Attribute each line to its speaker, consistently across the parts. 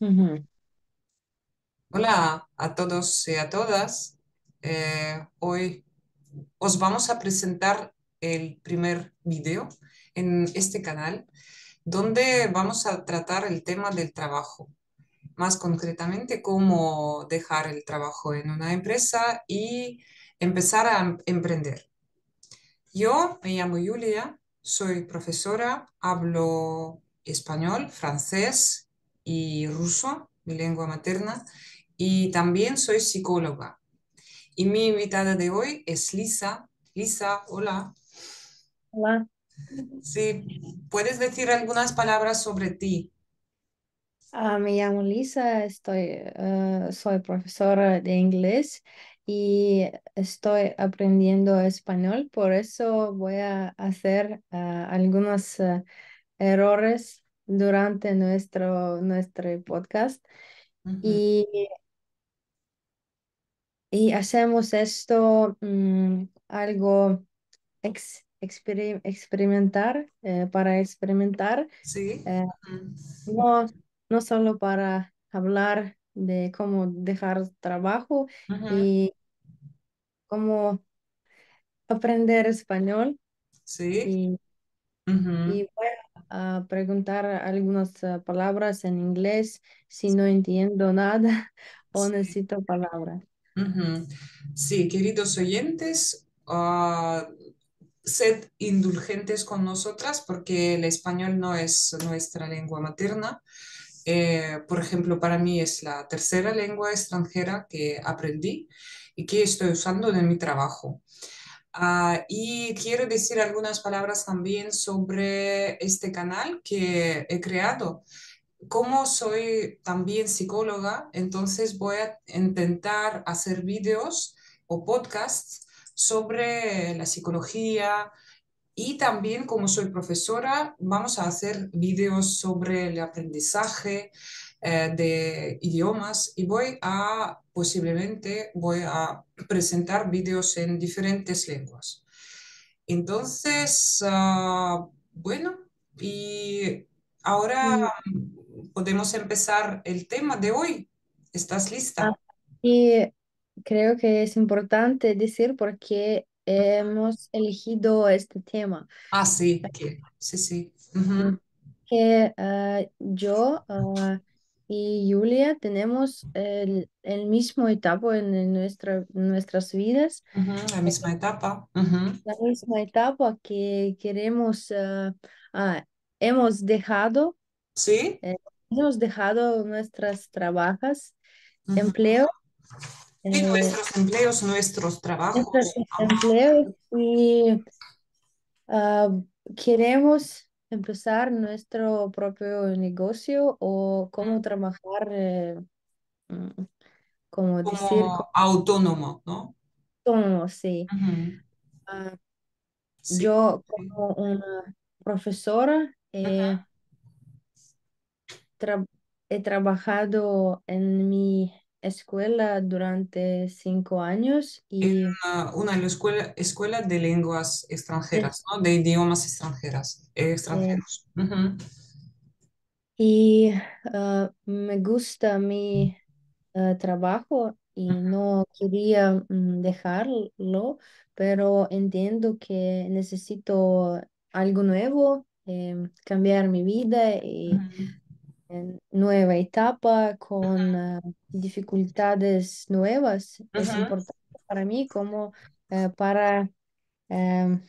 Speaker 1: Ujú.
Speaker 2: Hola a todos y a todas. Hoy os vamos a presentar el primer video en este canal donde vamos a tratar el tema del trabajo, más concretamente cómo dejar el trabajo en una empresa y empezar a emprender. Yo me llamo Julia, soy profesora, hablo español, francés y ruso, mi lengua materna, y también soy psicóloga. Y mi invitada de hoy es Lisa. Lisa, hola.
Speaker 1: Hola.
Speaker 2: Sí, ¿puedes decir algunas palabras sobre ti?
Speaker 1: Me llamo Lisa, soy profesora de inglés y estoy aprendiendo español, por eso voy a hacer algunos errores durante nuestro podcast
Speaker 2: Ujú.
Speaker 1: y, y hacemos esto algo experimentar, para experimentar.
Speaker 2: Sí.
Speaker 1: eh,
Speaker 2: Ujú.
Speaker 1: No, no solo para hablar de cómo dejar trabajo
Speaker 2: Ujú.
Speaker 1: y cómo aprender español
Speaker 2: Sí.
Speaker 1: y,
Speaker 2: Ujú.
Speaker 1: y voy a preguntar algunas palabras en inglés si no entiendo nada o
Speaker 2: Sí.
Speaker 1: necesito palabras.
Speaker 2: Ujú. Sí, queridos oyentes, sed indulgentes con nosotras porque el español no es nuestra lengua materna. Por ejemplo, para mí es la tercera lengua extranjera que aprendí y que estoy usando en mi trabajo. Y quiero decir algunas palabras también sobre este canal que he creado. Como soy también psicóloga, entonces voy a intentar hacer vídeos o podcasts sobre la psicología, y también como soy profesora, vamos a hacer vídeos sobre el aprendizaje de idiomas, y posiblemente voy a presentar vídeos en diferentes lenguas. Entonces, bueno, y ahora
Speaker 1: Y,
Speaker 2: podemos empezar el tema de hoy. ¿Estás
Speaker 1: ah,
Speaker 2: lista?
Speaker 1: y creo que es importante decir por qué hemos elegido este tema.
Speaker 2: Ah, sí, sí, sí. Ujú,
Speaker 1: Que yo y Julia tenemos el mismo etapa en nuestras vidas,
Speaker 2: ujú, la misma etapa. Ujú,
Speaker 1: la misma etapa que queremos, ah, hemos dejado,
Speaker 2: sí.
Speaker 1: eh, hemos dejado nuestras trabajas,
Speaker 2: Ujú.
Speaker 1: empleo,
Speaker 2: Sí,
Speaker 1: eh,
Speaker 2: nuestros empleos, nuestros
Speaker 1: nuestros
Speaker 2: trabajos.
Speaker 1: empleos y ah, queremos empezar nuestro propio negocio o cómo trabajar. Mm, como decir,
Speaker 2: Como autónomo, ¿no?
Speaker 1: como sí.
Speaker 2: Ujú,
Speaker 1: Ah,
Speaker 2: sí,
Speaker 1: yo
Speaker 2: sí.
Speaker 1: como una profesora tra- he trabajado en mi escuela durante 5 años
Speaker 2: En
Speaker 1: y,
Speaker 2: una escuela de lenguas
Speaker 1: eh,
Speaker 2: extranjeras, ¿no? De idiomas extranjeras,
Speaker 1: eh,
Speaker 2: extranjeros. Ujú,
Speaker 1: y me gusta mi trabajo y no quería dejarlo, pero entiendo que necesito algo nuevo, cambiar mi vida y
Speaker 2: ujú,
Speaker 1: en nueva etapa con dificultades nuevas. Es
Speaker 2: ujú.
Speaker 1: importante para mí como para em,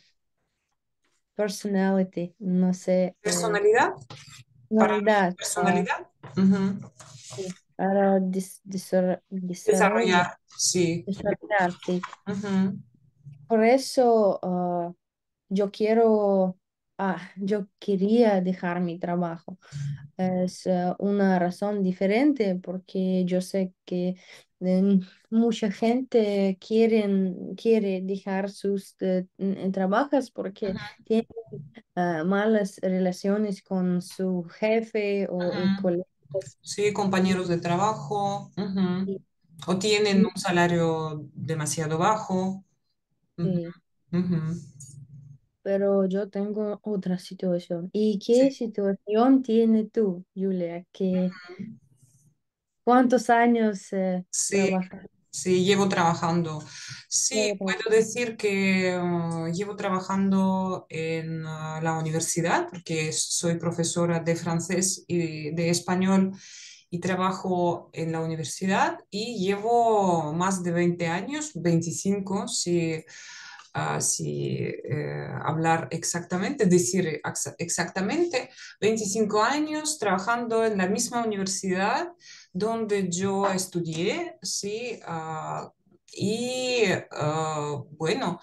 Speaker 1: personality, no sé,
Speaker 2: Personalidad, para mi
Speaker 1: personalidad,
Speaker 2: personalidad. Ujú.
Speaker 1: sí, para
Speaker 2: Desarrollar, sí.
Speaker 1: desarrollar, sí.
Speaker 2: Ujú,
Speaker 1: Por eso yo quería dejar mi trabajo. Es una razón diferente porque yo sé que eh, mucha gente quiere dejar sus trabajos porque tienen malas relaciones con su jefe y
Speaker 2: ujú.
Speaker 1: colegas.
Speaker 2: Sí,
Speaker 1: Y,
Speaker 2: compañeros de trabajo. Ujú. O tienen
Speaker 1: y-
Speaker 2: un salario demasiado bajo. Ujú,
Speaker 1: sí,
Speaker 2: ujú.
Speaker 1: pero yo tengo otra situación. ¿Y
Speaker 2: Sí.
Speaker 1: qué situación tiene tú, Julia? Que ¿Cuántos años
Speaker 2: Sí,
Speaker 1: trabajas?
Speaker 2: sí, llevo trabajando. Sí, puedo decir que llevo trabajando en la universidad porque soy profesora de francés y de español y trabajo en la universidad y llevo más de 20 años, 25, si hablar exactamente, decir exactamente, 25 años trabajando en la misma universidad donde yo estudié, sí, bueno,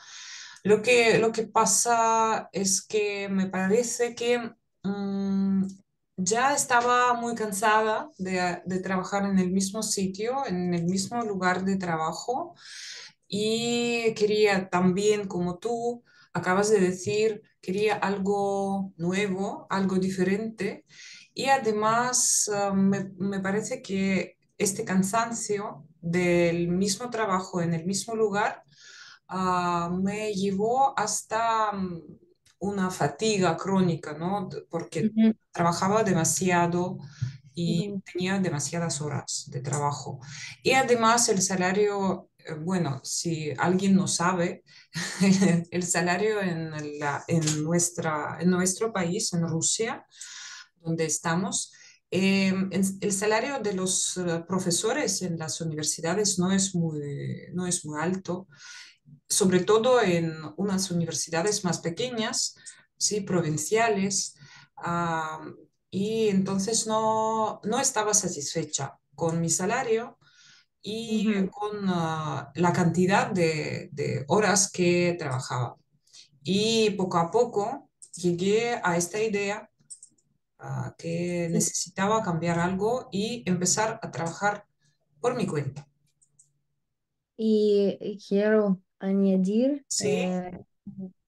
Speaker 2: lo que pasa es que me parece que mm, ya estaba muy cansada de trabajar en el mismo sitio, en el mismo lugar de trabajo y quería también, como tú acabas de decir, quería algo nuevo, algo diferente y además me parece que este cansancio del mismo trabajo en el mismo lugar me llevó hasta una fatiga crónica, ¿no? Porque
Speaker 1: Ujú,
Speaker 2: trabajaba demasiado y
Speaker 1: ujú,
Speaker 2: tenía demasiadas horas de trabajo. Y además el salario, bueno, si alguien no sabe, el salario en nuestro país, en Rusia, donde estamos, el salario de los profesores en las universidades no es muy alto, sobre todo en unas universidades más pequeñas, sí, provinciales, ah, y entonces no estaba satisfecha con mi salario y
Speaker 1: ujú.
Speaker 2: con la cantidad de horas que trabajaba. Y poco a poco llegué a esta idea que
Speaker 1: Y,
Speaker 2: necesitaba cambiar algo y empezar a trabajar por mi cuenta.
Speaker 1: y quiero añadir,
Speaker 2: ¿Sí?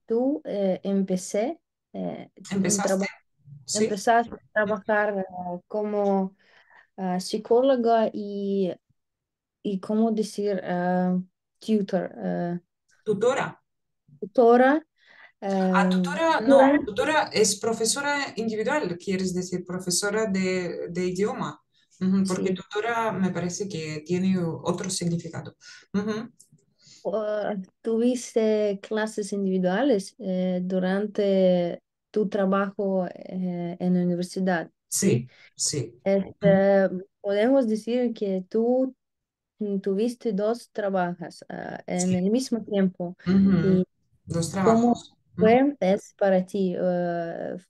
Speaker 1: tú un
Speaker 2: ¿Empezaste? ¿Sí?
Speaker 1: empezaste a trabajar como psicóloga y ¿cómo decir? Tutor,
Speaker 2: ¿Tutora?
Speaker 1: tutora.
Speaker 2: Tutora, no,
Speaker 1: Durante,
Speaker 2: tutora es profesora individual, quieres decir, profesora de idioma. Ujú, porque
Speaker 1: sí.
Speaker 2: tutora me parece que tiene otro significado. Ujú.
Speaker 1: ¿Tuviste clases individuales durante tu trabajo en la universidad? ¿Sí?
Speaker 2: Sí, sí. Ujú.
Speaker 1: Este, podemos decir que tú tuviste dos trabajos en
Speaker 2: Sí.
Speaker 1: el mismo tiempo.
Speaker 2: Ujú.
Speaker 1: ¿Y
Speaker 2: Los
Speaker 1: cómo
Speaker 2: trabajos. Ujú.
Speaker 1: fue es para ti?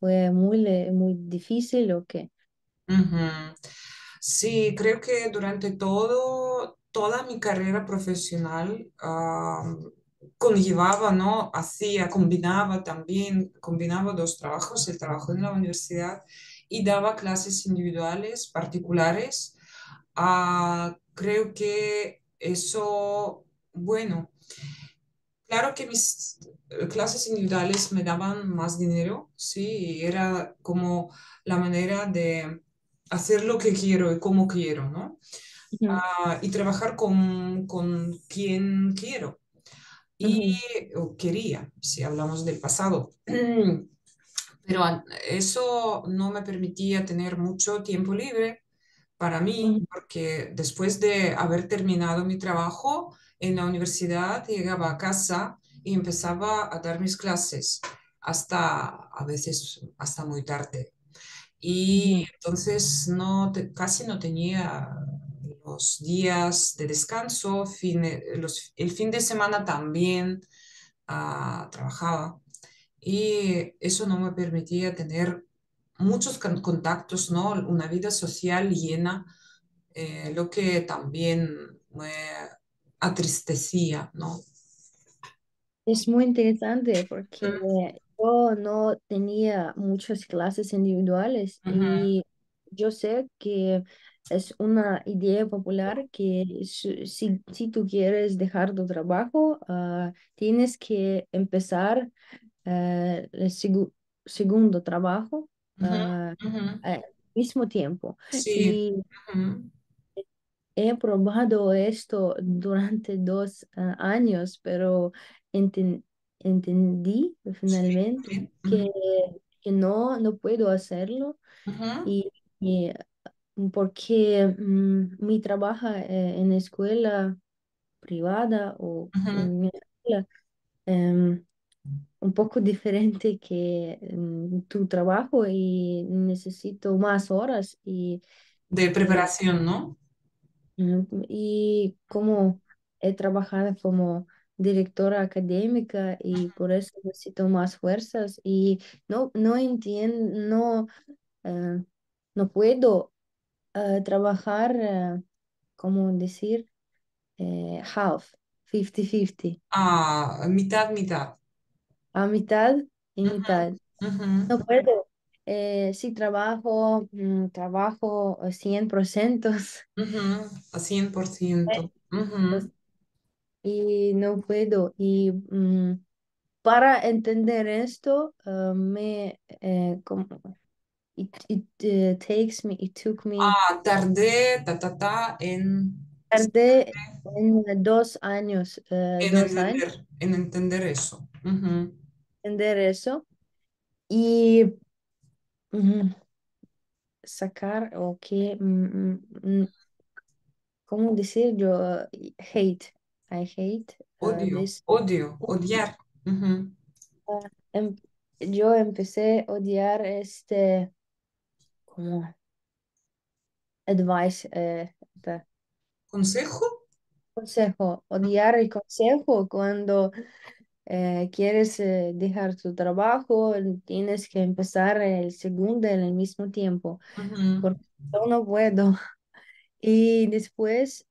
Speaker 1: ¿Fue muy difícil o qué?
Speaker 2: Ujú. Sí, creo que durante toda mi carrera profesional conllevaba, ¿no? Combinaba dos trabajos, el trabajo en la universidad y daba clases individuales, particulares. Creo que eso, bueno. Claro que mis clases individuales me daban más dinero, sí, y era como la manera de hacer lo que quiero y como quiero, ¿no?
Speaker 1: Ujú,
Speaker 2: Y trabajar con quien quiero y
Speaker 1: ujú,
Speaker 2: o quería, si hablamos del pasado. Pero eso no me permitía tener mucho tiempo libre para mí,
Speaker 1: ujú,
Speaker 2: porque después de haber terminado mi trabajo en la universidad, llegaba a casa y empezaba a dar mis clases hasta a veces hasta muy tarde. Y
Speaker 1: ujú.
Speaker 2: entonces casi no tenía los días de descanso, el fin de semana también trabajaba y eso no me permitía tener muchos contactos, ¿no? Una vida social llena, lo que también me atristecía, ¿no?
Speaker 1: Es muy interesante porque
Speaker 2: Mm,
Speaker 1: yo no tenía muchas clases individuales
Speaker 2: ujú,
Speaker 1: y yo sé que es una idea popular que si tú quieres dejar tu trabajo, tienes que empezar el segundo trabajo
Speaker 2: ujú, ujú.
Speaker 1: al mismo tiempo.
Speaker 2: Sí,
Speaker 1: Y
Speaker 2: ujú.
Speaker 1: he probado esto durante 2 años, pero enten- entendí
Speaker 2: Sí,
Speaker 1: finalmente
Speaker 2: también.
Speaker 1: que,
Speaker 2: Ujú,
Speaker 1: que no puedo hacerlo
Speaker 2: ujú.
Speaker 1: y, porque mi trabajo en escuela privada o
Speaker 2: Ujú.
Speaker 1: en escuela, em, un poco diferente que tu trabajo y necesito más horas
Speaker 2: De
Speaker 1: eh,
Speaker 2: preparación, ¿no?
Speaker 1: y como he trabajado como directora académica y por eso necesito más fuerzas y no entiendo, eh, no puedo trabajar, como decir, half, 50-50,
Speaker 2: Mitad, mitad.
Speaker 1: a mitad y
Speaker 2: Ujú,
Speaker 1: mitad.
Speaker 2: ujú,
Speaker 1: No puedo. Si trabajo, trabajo 100%,
Speaker 2: ujú, a 100%. Ujú,
Speaker 1: y no puedo. Y para entender esto, it took me,
Speaker 2: Tardé,
Speaker 1: tardé en 2 años, dos años
Speaker 2: en entender eso. Ujú.
Speaker 1: entender eso y mm, sacar o que, ¿cómo decir yo? Hate. I hate
Speaker 2: Odio,
Speaker 1: this.
Speaker 2: odio, odiar. Ujú.
Speaker 1: Ah, em- yo empecé a odiar este como advice,
Speaker 2: ¿Consejo?
Speaker 1: consejo, odiar el consejo cuando quieres dejar tu trabajo, tienes que empezar el segundo en el mismo tiempo,
Speaker 2: Ujú,
Speaker 1: porque yo no puedo. Y después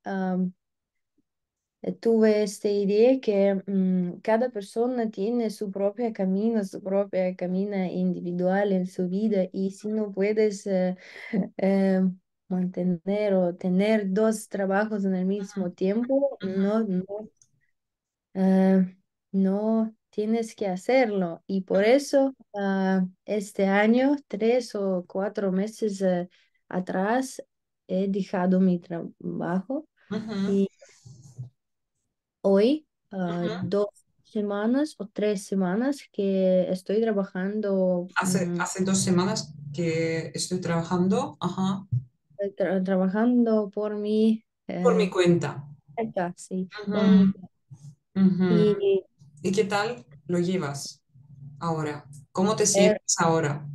Speaker 1: tuve esta idea que cada persona tiene su propio camino, su propia camina individual en su vida y si no puedes eh, mantener o tener dos trabajos en el mismo tiempo,
Speaker 2: ujú,
Speaker 1: eh, no tienes que hacerlo. Y por eso este año, 3 o 4 meses atrás, he dejado mi trabajo
Speaker 2: ujú,
Speaker 1: y hoy,
Speaker 2: ujú.
Speaker 1: 2 semanas o 3 semanas que estoy trabajando,
Speaker 2: Hace 2 semanas que estoy trabajando, ajá,
Speaker 1: trabajando por mi
Speaker 2: por mi cuenta.
Speaker 1: cuenta, sí, por mi
Speaker 2: Ujú, ujú.
Speaker 1: y
Speaker 2: ¿Y qué tal lo llevas ahora? ¿Cómo te
Speaker 1: eh,
Speaker 2: sientes ahora?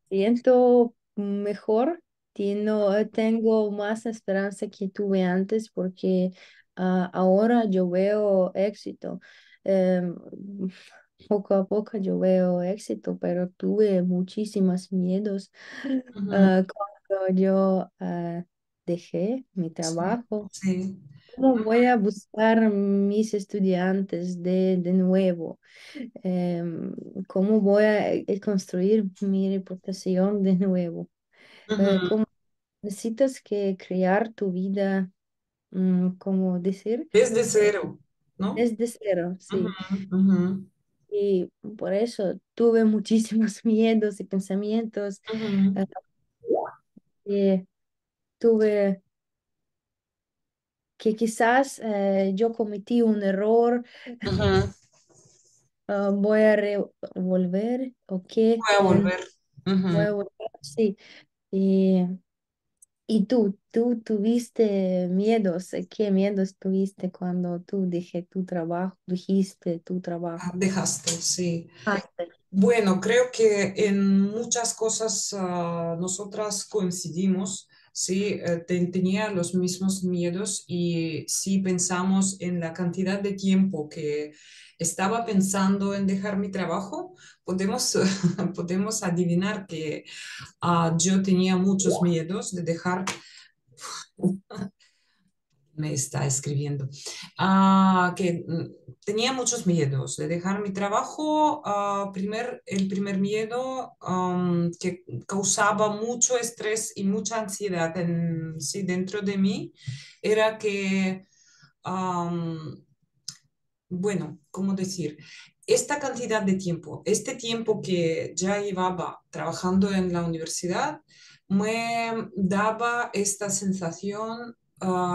Speaker 1: siento mejor, tengo más esperanza que tuve antes porque ahora yo veo éxito. Em, Poco a poco yo veo éxito, pero tuve muchísimos miedos
Speaker 2: Ujú,
Speaker 1: cuando yo dejé mi
Speaker 2: sí,
Speaker 1: trabajo.
Speaker 2: sí.
Speaker 1: ¿Cómo voy a buscar mis estudiantes de nuevo? Em, ¿Cómo voy a construir mi reputación de nuevo?
Speaker 2: Ujú.
Speaker 1: ¿Cómo necesitas que crear tu vida, como decir,
Speaker 2: Desde
Speaker 1: eh,
Speaker 2: cero, ¿no?
Speaker 1: desde cero? Sí.
Speaker 2: Ujú, ujú,
Speaker 1: Y por eso tuve muchísimos miedos y pensamientos.
Speaker 2: ujú,
Speaker 1: eh, que tuve que quizás yo cometí un error,
Speaker 2: ujú.
Speaker 1: voy a volver o qué,
Speaker 2: Voy a volver.
Speaker 1: voy
Speaker 2: Ujú,
Speaker 1: a volver, sí. Y, y tú tuviste miedos, ¿qué miedos tuviste cuando tú dije tu trabajo, dijiste tu trabajo?
Speaker 2: Dejaste, sí.
Speaker 1: Ah,
Speaker 2: Bueno, creo que en muchas cosas nosotras coincidimos, sí, tenía los mismos miedos y si pensamos en la cantidad de tiempo que estaba pensando en dejar mi trabajo, podemos, podemos adivinar que yo tenía muchos miedos de dejar me está escribiendo, que tenía muchos miedos de dejar mi trabajo. El primer miedo que causaba mucho estrés y mucha ansiedad sí, dentro de mí era que, am, bueno, ¿cómo decir? Esta cantidad de tiempo, este tiempo que ya llevaba trabajando en la universidad, me daba esta sensación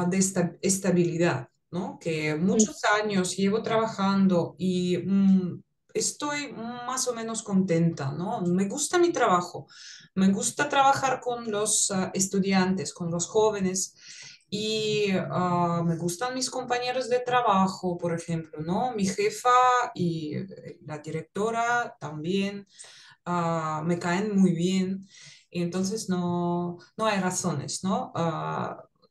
Speaker 2: de estabilidad, ¿no? Que
Speaker 1: sí,
Speaker 2: muchos años llevo trabajando y estoy más o menos contenta, ¿no? Me gusta mi trabajo, me gusta trabajar con los estudiantes, con los jóvenes y me gustan mis compañeros de trabajo, por ejemplo, ¿no? Mi jefa y la directora también me caen muy bien y entonces no hay razones, ¿no?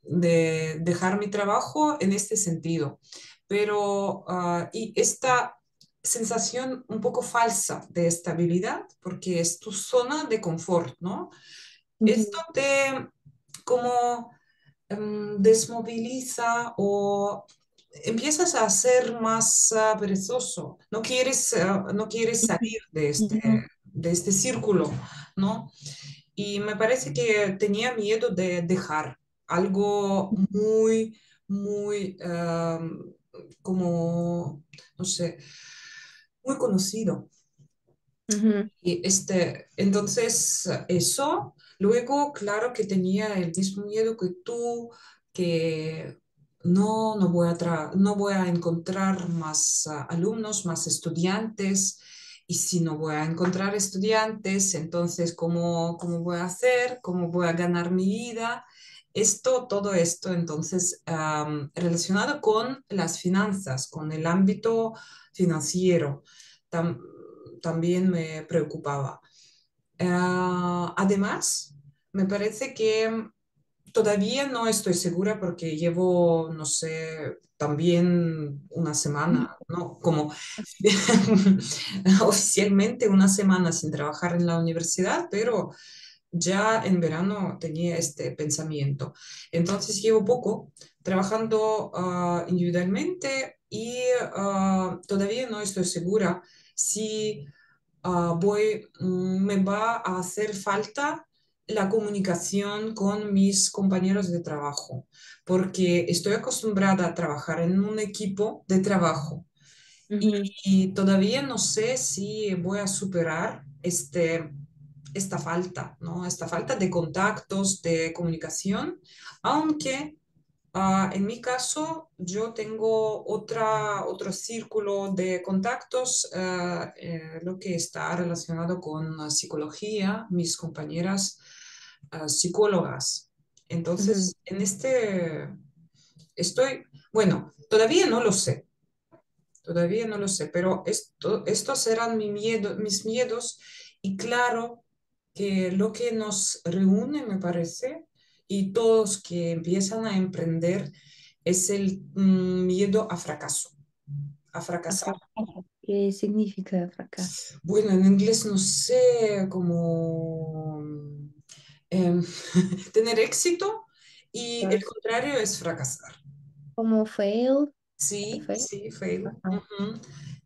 Speaker 2: De dejar mi trabajo en este sentido. Pero, y esta sensación un poco falsa de estabilidad, porque es tu zona de confort, ¿no? Esto
Speaker 1: Ujú,
Speaker 2: te como desmoviliza o empiezas a ser más perezoso. No quieres salir
Speaker 1: ujú,
Speaker 2: de este círculo, ¿no? Y me parece que tenía miedo de dejar algo muy, muy, como, no sé, muy conocido.
Speaker 1: ujú,
Speaker 2: Y entonces eso, luego, claro que tenía el mismo miedo que tú, que no voy a encontrar más alumnos, más estudiantes, y si no voy a encontrar estudiantes, entonces, ¿cómo voy a hacer? ¿Cómo voy a ganar mi vida? Todo esto, entonces, relacionado con las finanzas, con el ámbito financiero. Tam- También me preocupaba. Además, me parece que todavía no estoy segura porque llevo, no sé, también una semana, ¿no? Como oficialmente una semana sin trabajar en la universidad, pero ya en verano tenía este pensamiento. Entonces llevo poco trabajando individualmente y todavía no estoy segura si me va a hacer falta la comunicación con mis compañeros de trabajo, porque estoy acostumbrada a trabajar en un equipo de trabajo
Speaker 1: ujú,
Speaker 2: y todavía no sé si voy a superar esta falta, ¿no? Esta falta de contactos, de comunicación, aunque en mi caso, yo tengo otro círculo de contactos, lo que está relacionado con la psicología, mis compañeras psicólogas.
Speaker 1: ujú,
Speaker 2: Entonces, estoy, bueno, todavía no lo sé, pero estos eran mis miedos y claro que lo que nos reúne, me parece, y todos que empiezan a emprender es el miedo a fracaso, a
Speaker 1: a
Speaker 2: fracasar.
Speaker 1: fracaso. ¿Qué significa fracaso?
Speaker 2: Bueno, en inglés no sé cómo em, tener éxito y el
Speaker 1: Pues,
Speaker 2: contrario es fracasar.
Speaker 1: como fail, fail.
Speaker 2: Sí, fail.
Speaker 1: Ajá.
Speaker 2: Ujú.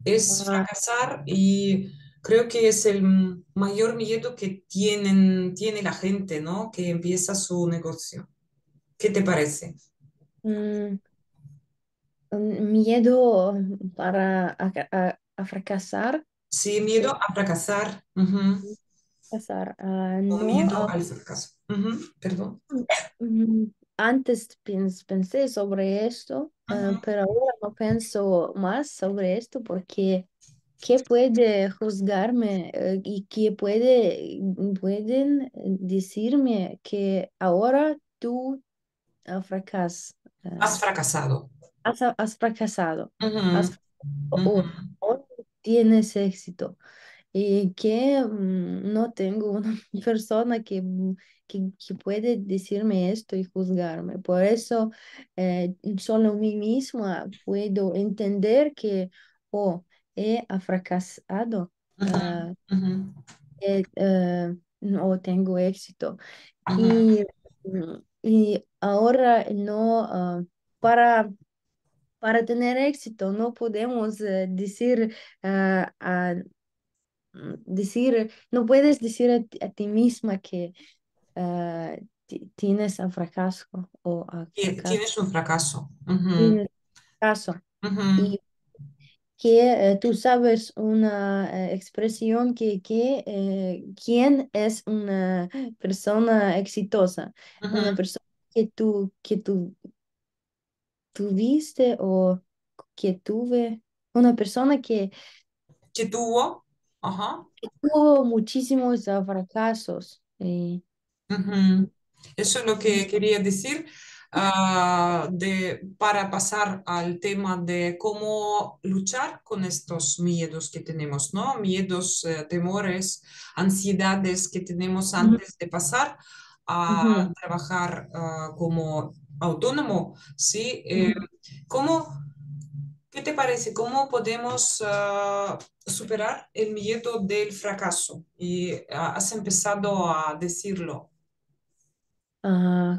Speaker 2: Es
Speaker 1: Ah,
Speaker 2: fracasar y creo que es el mayor miedo que tiene la gente, ¿no? Que empieza su negocio. ¿Qué te parece?
Speaker 1: mm, un miedo para a fracasar.
Speaker 2: Sí,
Speaker 1: Se
Speaker 2: miedo a fracasar. Ujú.
Speaker 1: fracasar.
Speaker 2: O
Speaker 1: No,
Speaker 2: miedo al fracaso. Ujú. Perdón.
Speaker 1: mm, antes pensé sobre esto,
Speaker 2: Ujú.
Speaker 1: pero ahora no pienso más sobre esto porque ¿qué puede juzgarme y qué pueden decirme que ahora tú fracas,
Speaker 2: Has fracasado.
Speaker 1: has fracasado,
Speaker 2: Ujú.
Speaker 1: has,
Speaker 2: Ujú.
Speaker 1: o tienes éxito? Y que no tengo una persona que puede decirme esto y juzgarme. Por eso solo mí misma puedo entender que oh, he fracasado,
Speaker 2: Ujú. Ujú.
Speaker 1: no tengo éxito.
Speaker 2: Ujú.
Speaker 1: Y, y ahora no, para, para tener éxito no podemos decir decir, no puedes decir a ti misma que tienes a fracaso o a fracaso,
Speaker 2: Tienes un fracaso. Ujú.
Speaker 1: tienes fracaso
Speaker 2: Ujú.
Speaker 1: y que tú sabes una expresión que quién es una persona exitosa,
Speaker 2: Ujú.
Speaker 1: una persona que tú tuviste o que tuve, una persona
Speaker 2: que tuvo. Ajá.
Speaker 1: Hubo muchísimos fracasos.
Speaker 2: Ujú. Eso es lo que quería decir. Para pasar al tema de cómo luchar con estos miedos que tenemos, ¿no? Miedos, temores, ansiedades que tenemos
Speaker 1: Ujú,
Speaker 2: antes de pasar a
Speaker 1: ujú,
Speaker 2: trabajar como autónomo, ¿sí?
Speaker 1: ujú.
Speaker 2: ¿Cómo, qué te parece? ¿Cómo podemos superar el miedo del fracaso? Y has empezado a decirlo.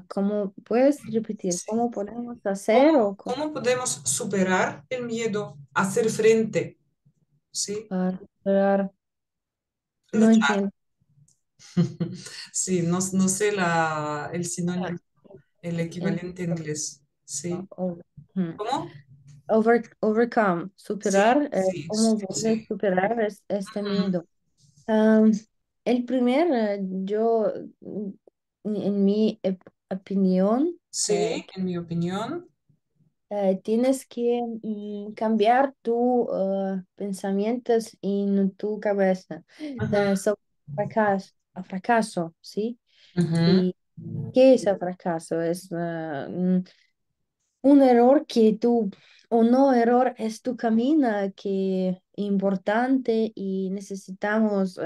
Speaker 1: ¿Cómo puedes repetir?
Speaker 2: Sí.
Speaker 1: ¿Cómo podemos hacer
Speaker 2: ¿Cómo,
Speaker 1: o cómo
Speaker 2: cómo podemos superar el miedo, hacer frente, ¿sí?
Speaker 1: lograr? No
Speaker 2: Luchar.
Speaker 1: entiendo.
Speaker 2: Sí, no, no sé el
Speaker 1: Ah,
Speaker 2: sinónimo, el
Speaker 1: en-
Speaker 2: equivalente en inglés, ¿sí?
Speaker 1: o- ujú.
Speaker 2: ¿Cómo?
Speaker 1: Overcome,
Speaker 2: Sí,
Speaker 1: superar,
Speaker 2: sí, sí,
Speaker 1: ¿cómo puedes
Speaker 2: sí.
Speaker 1: superar este
Speaker 2: Ujú.
Speaker 1: miedo? El primer, yo, en mi opinión,
Speaker 2: Sí, en mi opinión.
Speaker 1: tienes que cambiar tus pensamientos en tu cabeza
Speaker 2: Ujú,
Speaker 1: sobre fracaso, ¿sí?
Speaker 2: ujú,
Speaker 1: ¿Y qué es el fracaso? Es un error que tú, o no error, es tu camino que importante y necesitamos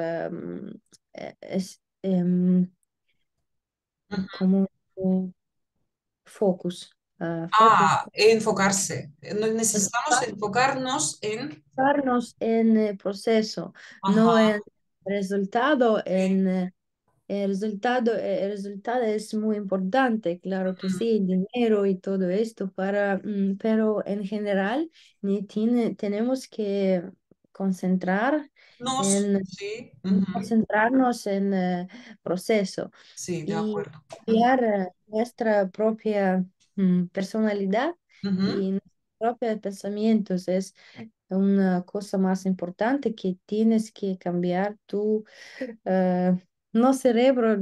Speaker 2: ujú.
Speaker 1: como focus, focus.
Speaker 2: Enfocarse. Necesitamos enfocarnos en...
Speaker 1: Enfocarnos en el proceso, no
Speaker 2: Ajá,
Speaker 1: en resultado,
Speaker 2: sí.
Speaker 1: el resultado es muy importante, claro que
Speaker 2: Ujú.
Speaker 1: sí, el dinero y todo esto, pero en general tenemos que concentrar en
Speaker 2: Sí, ujú.
Speaker 1: concentrarnos en proceso
Speaker 2: Sí, de
Speaker 1: y
Speaker 2: acuerdo. Ujú,
Speaker 1: cambiar nuestra propia personalidad
Speaker 2: ujú.
Speaker 1: y nuestros propios pensamientos. Es una cosa más importante que tienes que cambiar tu, eh, no cerebro,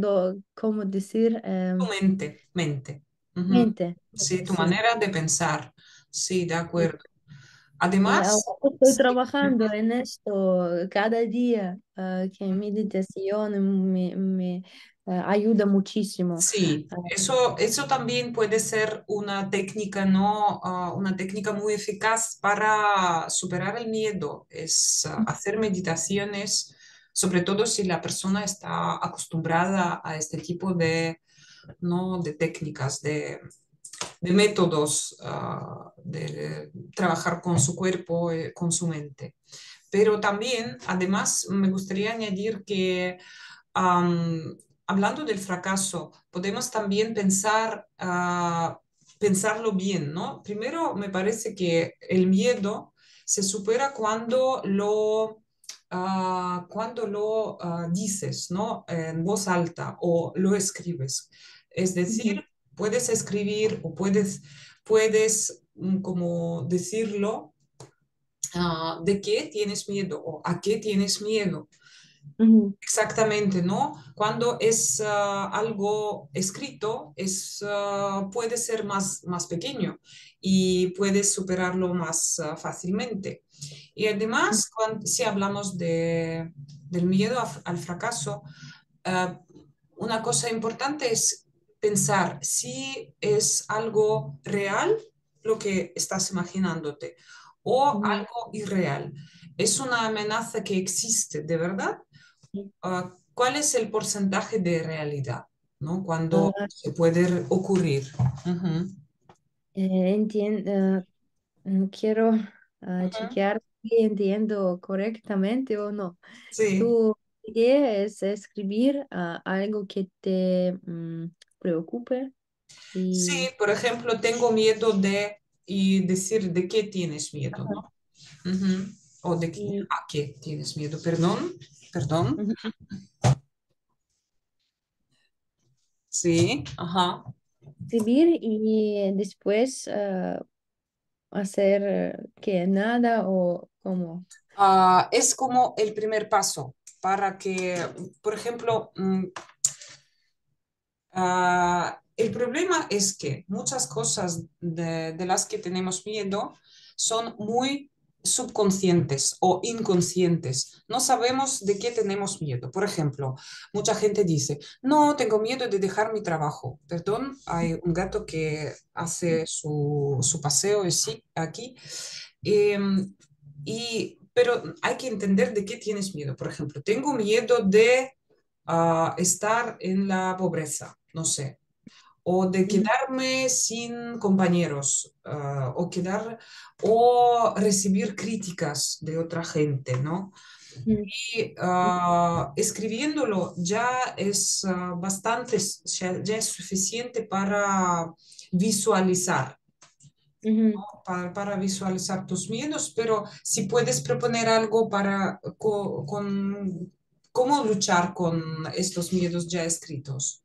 Speaker 1: como decir,
Speaker 2: Tu mente, mente. Ujú.
Speaker 1: mente.
Speaker 2: Sí, tu
Speaker 1: Sí.
Speaker 2: manera de pensar. Sí, de acuerdo. Además,
Speaker 1: Ahora estoy
Speaker 2: sí, ujú,
Speaker 1: trabajando en esto cada día, que meditación me ayuda muchísimo.
Speaker 2: sí,
Speaker 1: Ah,
Speaker 2: eso también puede ser una técnica, ¿no? Una técnica muy eficaz para superar el miedo, es hacer meditaciones, sobre todo si la persona está acostumbrada a este tipo de, ¿no? de técnicas, de métodos de trabajar con su cuerpo, con su mente. Pero también, además, me gustaría añadir que hablando del fracaso, podemos también pensar, pensarlo bien, ¿no? Primero, me parece que el miedo se supera cuando lo dices, ¿no? En voz alta o lo escribes. Es
Speaker 1: ujú,
Speaker 2: decir, puedes escribir o puedes como decirlo, de qué tienes miedo o a qué tienes miedo.
Speaker 1: ujú,
Speaker 2: Exactamente, ¿no? Cuando es algo escrito, puede ser más pequeño y puedes superarlo más fácilmente. Y además, si hablamos del miedo al fracaso, ah, una cosa importante es pensar si es algo real lo que estás imaginándote o
Speaker 1: ujú,
Speaker 2: algo irreal. ¿Es una amenaza que existe de verdad?
Speaker 1: ujú.
Speaker 2: ¿Cuál es el porcentaje de realidad, ¿no? Cuando
Speaker 1: Ah,
Speaker 2: se puede ocurrir. Ujú.
Speaker 1: entiendo, quiero
Speaker 2: Ujú.
Speaker 1: chequear si entiendo correctamente o no.
Speaker 2: Sí,
Speaker 1: Tu idea es escribir algo que te preocupe
Speaker 2: sí,
Speaker 1: y
Speaker 2: por ejemplo, tengo miedo y decir de qué tienes miedo,
Speaker 1: ajá,
Speaker 2: ¿no? Ujú. O
Speaker 1: y
Speaker 2: a qué tienes miedo, perdón, perdón.
Speaker 1: ujú,
Speaker 2: Sí, ajá.
Speaker 1: escribir y después hacer que nada o como.
Speaker 2: Es como el primer paso para que, por ejemplo, el problema es que muchas cosas de las que tenemos miedo son muy subconscientes o inconscientes. No sabemos de qué tenemos miedo. Por ejemplo, mucha gente dice, no, tengo miedo de dejar mi trabajo. Perdón, hay un gato que hace su paseo aquí. Em, pero hay que entender de qué tienes miedo. Por ejemplo, tengo miedo de estar en la pobreza, no sé, o de
Speaker 1: Ujú,
Speaker 2: quedarme sin compañeros, o recibir críticas de otra gente, ¿no?
Speaker 1: ujú,
Speaker 2: Y escribiéndolo ya es bastante, ya es suficiente para visualizar,
Speaker 1: ujú.
Speaker 2: para visualizar tus miedos, pero si puedes proponer algo para cómo luchar con estos miedos ya escritos.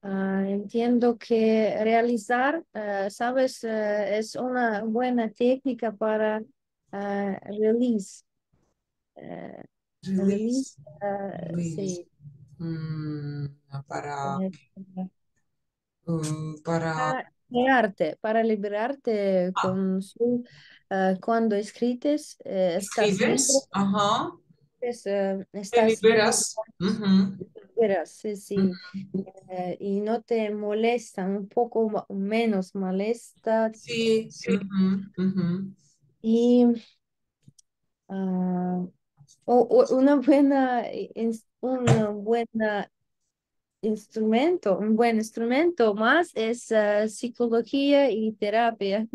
Speaker 1: Entiendo que realizar, sabes, es una buena técnica para release. eh, release,
Speaker 2: Release, release.
Speaker 1: sí.
Speaker 2: Mm, para,
Speaker 1: eh,
Speaker 2: para
Speaker 1: para liberarte cuando escribes, estás libre,
Speaker 2: escribes, ajá, te
Speaker 1: estás libre,
Speaker 2: liberas. Ujú,
Speaker 1: liberas, sí, sí,
Speaker 2: ujú.
Speaker 1: y no te molesta, un poco menos molesta.
Speaker 2: Sí,
Speaker 1: Sí.
Speaker 2: ujú, ujú.
Speaker 1: Y ah, una buena, una buena instrumento, un buen instrumento más es psicología y terapia.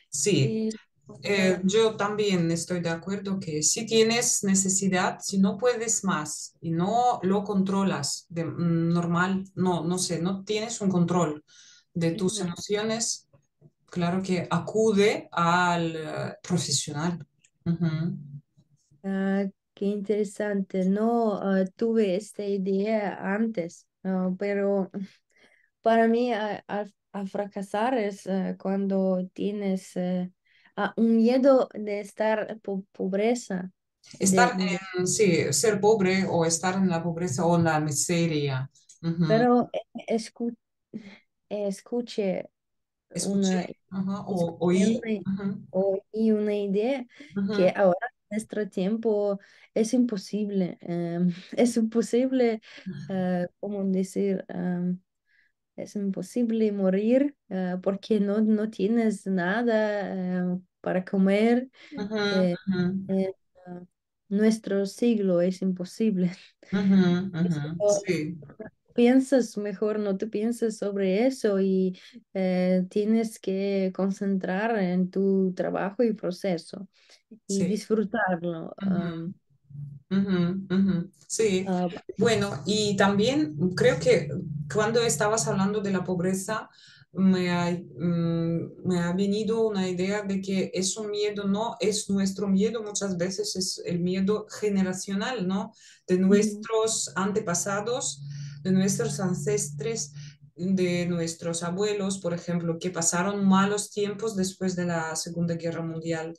Speaker 2: Sí,
Speaker 1: Y, ah,
Speaker 2: yo también estoy de acuerdo que si tienes necesidad, si no puedes más y no lo controlas normal, no sé, no tienes un control de tus
Speaker 1: ujú.
Speaker 2: emociones, claro que acude al profesional. Ujú.
Speaker 1: Qué interesante. No tuve esta idea antes, pero para mí a fracasar es cuando tienes un miedo de estar pobreza.
Speaker 2: Estar
Speaker 1: De,
Speaker 2: sí, ser pobre o estar en la pobreza o en la miseria. Ujú.
Speaker 1: pero escuché
Speaker 2: Escuché,
Speaker 1: una,
Speaker 2: ajá, o
Speaker 1: escuché
Speaker 2: oí.
Speaker 1: una,
Speaker 2: Ujú,
Speaker 1: oí una idea que
Speaker 2: ujú,
Speaker 1: ahora en nuestro tiempo es imposible. Es imposible, ¿cómo decir? Es imposible morir porque no tienes nada para comer.
Speaker 2: ujú,
Speaker 1: eh,
Speaker 2: ujú,
Speaker 1: en nuestro siglo es imposible.
Speaker 2: ujú, ujú.
Speaker 1: Pero
Speaker 2: Sí,
Speaker 1: piensas mejor, no te piensas sobre eso y tienes que concentrar en tu trabajo y proceso y
Speaker 2: sí.
Speaker 1: disfrutarlo.
Speaker 2: Ujú, ujú, ujú. Sí,
Speaker 1: Ah,
Speaker 2: bueno, y también creo que cuando estabas hablando de la pobreza, me ha venido una idea de que es un miedo, no es nuestro miedo, muchas veces es el miedo generacional, ¿no? De
Speaker 1: ujú,
Speaker 2: nuestros antepasados, de nuestros ancestres, de nuestros abuelos, por ejemplo, que pasaron malos tiempos después de la Segunda Guerra Mundial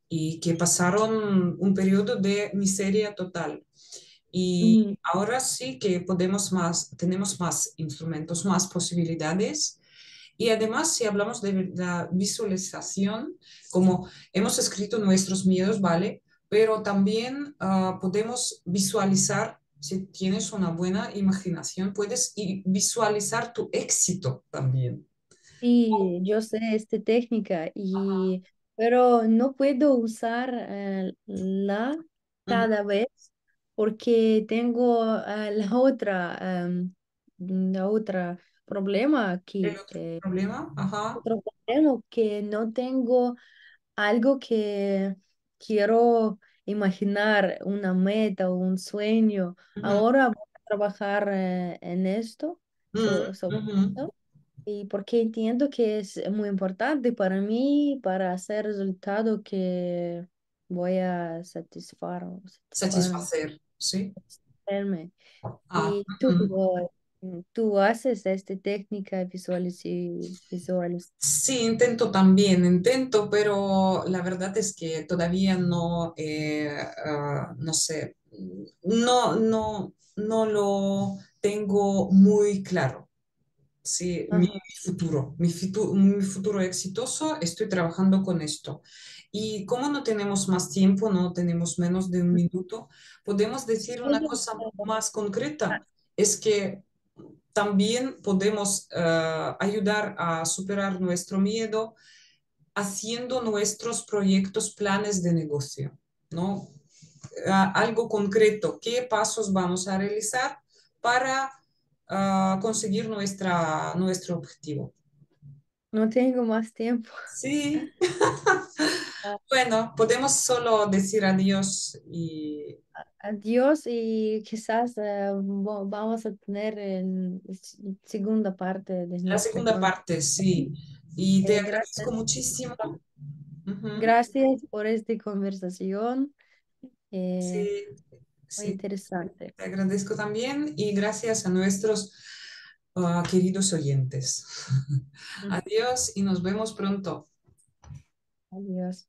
Speaker 2: y que pasaron un periodo de miseria total. Y
Speaker 1: ujú.
Speaker 2: ahora sí que podemos más, tenemos más instrumentos, más posibilidades. Y además, si hablamos de la visualización, como hemos escrito nuestros miedos, ¿vale? Pero también podemos visualizar, si tienes una buena imaginación, puedes visualizar tu éxito también.
Speaker 1: Sí, yo sé esta técnica pero no puedo usar
Speaker 2: Ujú.
Speaker 1: cada vez porque tengo la otra problema
Speaker 2: ¿El
Speaker 1: aquí.
Speaker 2: otro problema? Ajá.
Speaker 1: Otro problema que no tengo algo que quiero imaginar, una meta o un sueño.
Speaker 2: Ujú.
Speaker 1: Ahora voy a trabajar en esto,
Speaker 2: Mm,
Speaker 1: sobre
Speaker 2: ujú,
Speaker 1: esto, y porque entiendo que es muy importante para mí, para hacer resultado que voy a
Speaker 2: satisfacer, ¿sí?
Speaker 1: satisfacerme.
Speaker 2: Ah,
Speaker 1: Y
Speaker 2: ujú.
Speaker 1: tú haces esta técnica visualiz.
Speaker 2: Sí, intento también, intento, pero la verdad es que todavía no, no sé, no lo tengo muy claro. Sí,
Speaker 1: Ajá.
Speaker 2: mi futuro exitoso, estoy trabajando con esto. Y como no tenemos más tiempo, no tenemos menos de un minuto, podemos decir una
Speaker 1: Solo,
Speaker 2: cosa más concreta, es que también podemos ayudar a superar nuestro miedo haciendo nuestros proyectos, planes de negocio, ¿no? Algo concreto, qué pasos vamos a realizar para conseguir nuestro objetivo.
Speaker 1: no tengo más tiempo.
Speaker 2: Sí, bueno, podemos solo decir adiós y
Speaker 1: Adiós y quizás vamos a tener en segunda parte de
Speaker 2: la
Speaker 1: nuestra
Speaker 2: segunda
Speaker 1: conversación.
Speaker 2: parte, sí. Y te agradezco
Speaker 1: Gracias.
Speaker 2: muchísimo. Ujú.
Speaker 1: Gracias por esta conversación. eh,
Speaker 2: Sí,
Speaker 1: Muy
Speaker 2: sí,
Speaker 1: interesante.
Speaker 2: te agradezco también y gracias a nuestros queridos oyentes.
Speaker 1: Mm.
Speaker 2: Adiós y nos vemos pronto.
Speaker 1: Adiós.